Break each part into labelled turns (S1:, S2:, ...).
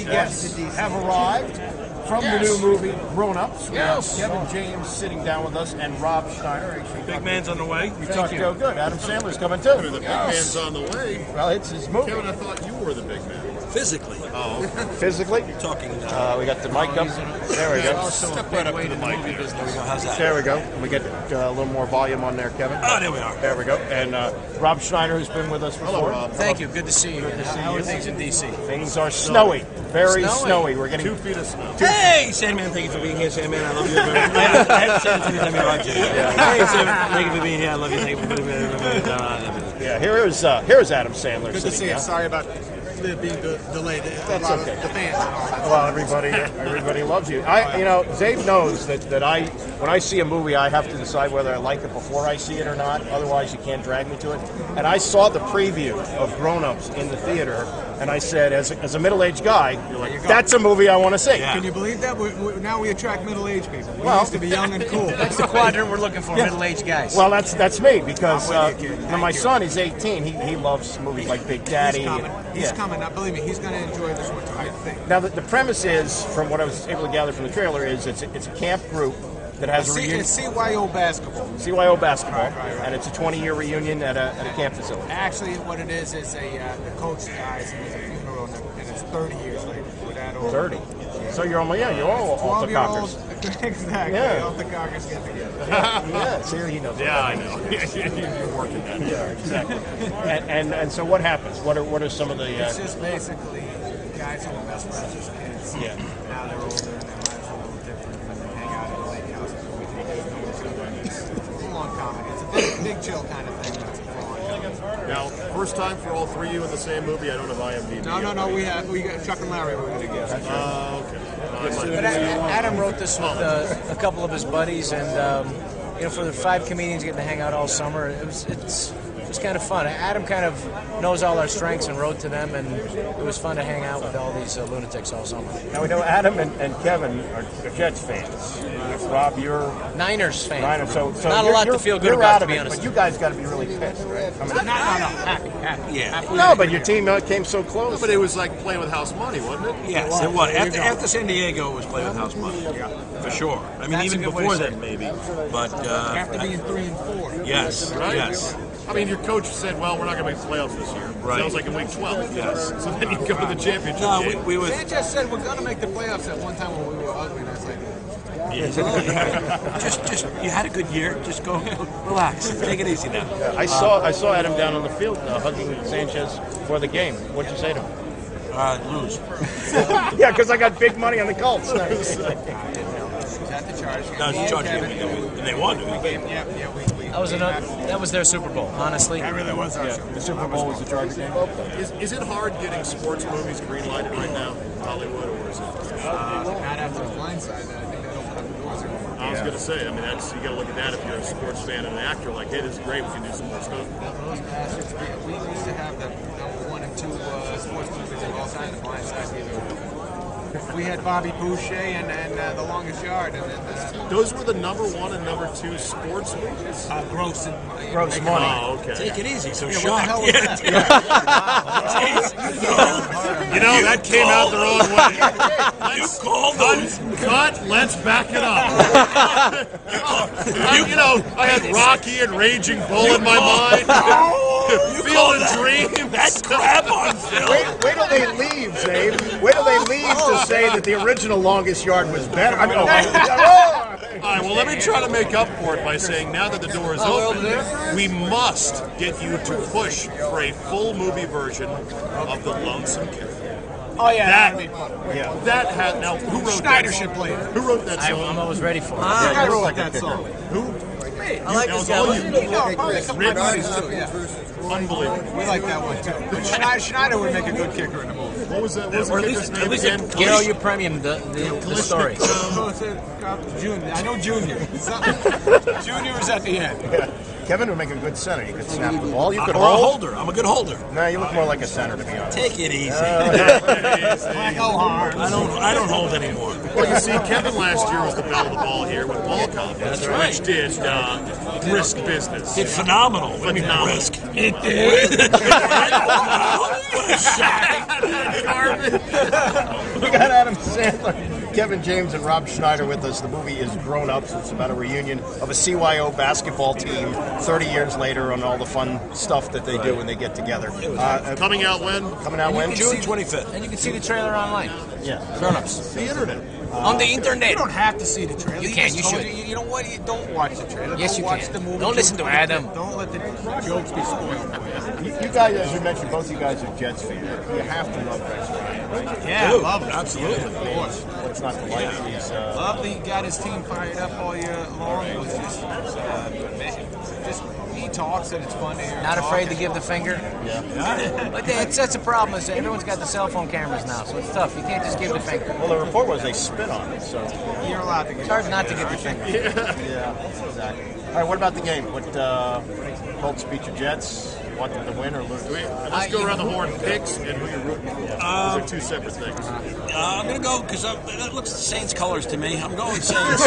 S1: celebrity guests have arrived from the new movie Grown Ups.
S2: Yes.
S1: Kevin James sitting down with us and Rob Schneider.
S2: Big man's on the way.
S1: We talked good. Adam Sandler's coming too.
S3: The big man's on the way.
S1: Well, it's his movie.
S3: Kevin, I thought you were the big man.
S2: Physically.
S3: Oh.
S1: Physically?
S2: You're talking.
S1: We got the mic up. There we go.
S3: Step right up to the mic.
S2: There we go. How's that?
S1: There we go. We get a little more volume on there, Kevin.
S2: Oh, there we are.
S1: There we go. And Rob Schneider, who's been with us before.
S3: Hello, Rob.
S4: Thank you. Good to see you. How are things in D.C.?
S1: Things are snowy. Very snowy. We're getting
S3: 2 feet of snow.
S2: Hey, Sandman, thank you for being here, Sandman. I love you. I have to say it every time you watch it. Hey, Sandman, thank you for being here. I love you. Thank you for being here.
S1: Yeah, here's Adam Sandler.
S5: Good to see you. Sorry about being delayed.
S1: That's okay.
S5: The fans and all that.
S1: Well, everybody loves you. Dave knows that when I see a movie, I have to decide whether I like it before I see it or not. Otherwise, you can't drag me to it. And I saw the preview of Grown Ups in the theater, and I said, as a middle-aged guy, that's a movie I want to see.
S5: Yeah. Can you believe that? Now we attract middle-aged people. We used to be young and cool.
S4: That's the quadrant we're looking for, middle-aged guys.
S1: Well, that's me, because my son is 18. He loves movies like Big Daddy.
S5: He's coming. Now, believe me, he's going to enjoy this one too, I think.
S1: Now, the premise is, from what I was able to gather from the trailer, is it's a camp group that has a reunion.
S5: It's CYO basketball.
S1: CYO basketball,
S5: right.
S1: And it's a 20-year reunion at a camp facility.
S5: Actually, what it is the coach dies and there's a funeral, and it's 30 years later.
S1: 30. So you're all the cockers.
S5: Exactly.
S1: Yeah.
S5: All the cockers get together.
S1: Yeah. See, he knows.
S3: Yeah, I know. You're working that.
S1: Yeah, exactly. and so what happens? What are some of the?
S5: It's just basically guys who were best friends as kids.
S1: Yeah.
S5: Now they're older and their lives are a little different, and they hang out in a lake house and we think they know each other. It's full-on comedy. It's a big chill kind of thing, but it's a full-on.
S3: Now, first time for all three of you in the same movie. I don't have IMDb.
S5: No. We got Chuck and Larry. We're going to get.
S3: Okay.
S4: But Adam wrote this with a couple of his buddies, and for the 5 comedians getting to hang out all summer, it's kind of fun. Adam kind of knows all our strengths and wrote to them, and it was fun to hang out with all these lunatics all summer.
S1: Now we know Adam and Kevin are Jets fans. Rob, you're
S4: Niners fans.
S1: Niners. So
S4: not a lot to feel good about, to be honest.
S1: But you guys got to be really pissed, right? I mean,
S5: No. Happy.
S2: Yeah.
S1: no, but your team came so close.
S3: But it was like playing with house money, wasn't it?
S2: Yes, it was. After San Diego, it was playing with house money. For sure. I mean,
S4: That's
S2: even
S4: a good way
S2: before
S4: to say
S2: that, maybe. But
S5: After being 3 and 4.
S2: yes,
S3: Right?
S2: yes.
S3: I mean, your coach said, well, we're not going to make the playoffs this year.
S2: Right.
S3: Sounds like in week 12.
S2: Yes.
S3: So then you go to the championship
S2: No,
S3: game.
S2: we were.
S5: They just said we're going to make the playoffs at one time when we were ugly, and I was like,
S2: just you had a good year. Just go relax. Take it easy now.
S1: I saw Adam down on the field hugging Sanchez for the game. What'd you say to him?
S2: Lose.
S1: Yeah, because I got big money on the Colts.
S5: is that the charge?
S2: No, it's a charge game, and they won.
S4: That was their Super Bowl, honestly.
S5: That really was our show.
S1: The Super Bowl was the Chargers game.
S3: Is it hard getting sports movies green-lighted right now in Hollywood, or is it?
S5: Not after the blind side. I think that opened up the doors.
S3: I was going to say, I mean, you got to look at that if you're a sports fan and an actor. Like, hey, this is great. We can do some more stuff.
S5: Those bastards. We used to have the number 1 and 2 sports movies of all time. The blind side. We had Bobby Boucher and The Longest Yard, and then
S3: Those were the number 1 and number 2 sports movies?
S5: Gross
S1: money.
S3: Oh, okay.
S2: Take it easy. So
S5: What the
S2: shocked.
S5: hell was that?
S3: You know, that came out the wrong way.
S2: You called them.
S3: Cut, let's back it up. I had Rocky and Raging Bull in my mind. Feel and Dream.
S2: That crap on film.
S1: Wait till they leave, Zave. Wait till they leave to say that the original Longest Yard was better. I mean,
S3: All right, well, let me try to make up for it by saying now that the door is open, we must get you to push for a full movie version of The Lonesome Kid.
S4: Oh yeah,
S3: That had now who wrote
S5: Schneider
S3: that?
S5: should play it.
S3: Who wrote that
S4: I'm
S3: song?
S4: always ready for it.
S5: I wrote that song.
S3: Who?
S2: I like this guy.
S5: No, probably a couple of my buddies too. Yeah,
S3: Unbelievable.
S5: we like that one too. But Schneider would make a good kicker in the movie.
S3: What was that? What was the kid's name again?
S4: Garo, you premium the story.
S5: Junior. I know Junior. Junior is at the end.
S1: Yeah. Kevin would make a good center. He could snap the ball. You could
S2: Or a
S1: hold.
S2: holder. I'm a good holder.
S1: No, you look more like a center, to be honest.
S2: Take it easy.
S5: Go hard.
S2: I don't hold anymore.
S3: Well, you see, Kevin last year was the bell of the ball here with ball confidence,
S2: That's right.
S3: which did brisk business.
S2: Did phenomenal. When you
S3: Phenomenal.
S2: risk. It did. What a shock.
S1: Sandler, Kevin James, and Rob Schneider with us. The movie is Grown Ups. It's about a reunion of a CYO basketball team 30 years later and all the fun stuff that they do when they get together.
S3: Coming out when?
S1: Coming out when?
S2: June 25th.
S4: And you can see the trailer online.
S1: Yeah.
S4: Grown-ups.
S3: The internet.
S4: On the internet.
S5: You don't have to see the trailer.
S4: You can, you
S5: just told
S4: should.
S5: You know what? You don't watch the trailer.
S4: Yes,
S5: don't
S4: you
S5: watch
S4: can.
S5: the movie.
S4: Don't listen to Adam.
S5: Don't let the jokes be spoiled for you.
S1: You guys, as you mentioned, both you guys are Jets fans. You have to love Rex Ryan, right?
S5: Yeah,
S2: Dude,
S5: love it.
S2: absolutely.
S5: Of course.
S1: What's not to like? He's,
S5: Love that he got his team fired up all year long. It was just he talks and it's fun to hear.
S4: Not
S5: him
S4: afraid
S5: talk.
S4: to give the finger.
S1: yeah.
S4: But that's the problem. Is that everyone's got the cell phone cameras now, so it's tough. You can't just give the finger.
S1: Well, the report was they spit on it, so.
S5: You're allowed to get
S4: It's hard not to give the finger.
S1: Yeah, exactly. All right, what about the game? What Colts beat your Jets? Want them to win or lose?
S3: Let's go around the horn. Picks and who you're rooting for. Those are two separate things.
S2: I'm going to go, because that looks Saints colors to me. I'm going Saints.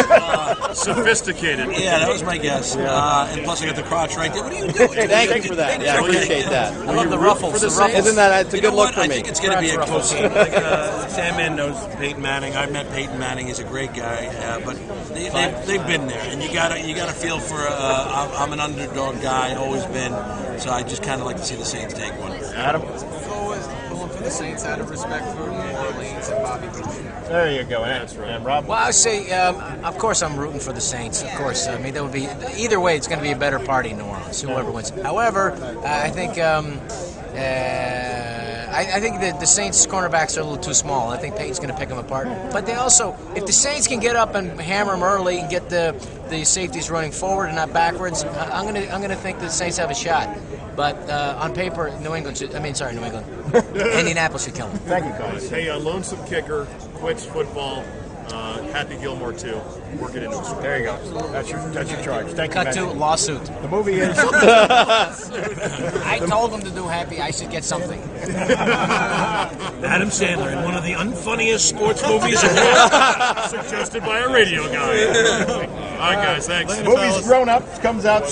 S3: Sophisticated.
S2: Yeah, that was my guess. And plus I got the crotch right there. What are you doing?
S6: Thank you for that. Yeah, I appreciate that.
S4: I love the ruffles. The ruffles.
S6: Isn't that it's a
S2: You
S6: good
S2: know
S6: look
S2: what?
S6: for
S2: I
S6: me?
S2: think it's going to be a close game. Like, Sandman knows Peyton Manning. I've met Peyton Manning. He's a great guy, but they've been there, and you gotta feel for. I'm an underdog guy, always been. So I just kind of like to see the Saints take one.
S1: Adam?
S5: Going for the Saints out of respect for New Orleans and Bobby Boucher.
S1: There you go. That's right. And Rob?
S4: Well, I say, of course, I'm rooting for the Saints. Of course, I mean that would be either way. It's going to be a better party in New Orleans, whoever wins. However, I think I think that the Saints' cornerbacks are a little too small. I think Peyton's going to pick them apart. But they also, if the Saints can get up and hammer them early and get the safeties running forward and not backwards, I'm going to think the Saints have a shot. But on paper, New England. Indianapolis should kill them.
S1: Thank you, guys.
S3: Hey, lonesome kicker, quits football. Happy Gilmore too. Work it into a
S1: There you go. That's your charge. Thank you,
S4: Cut to
S1: man.
S4: lawsuit.
S1: The movie is.
S4: I told them to do happy. I should get something.
S2: Adam Sandler in one of the unfunniest sports movies in the world.
S3: suggested by a radio guy. All right, guys. Thanks.
S1: The movie's Grown Up. Comes out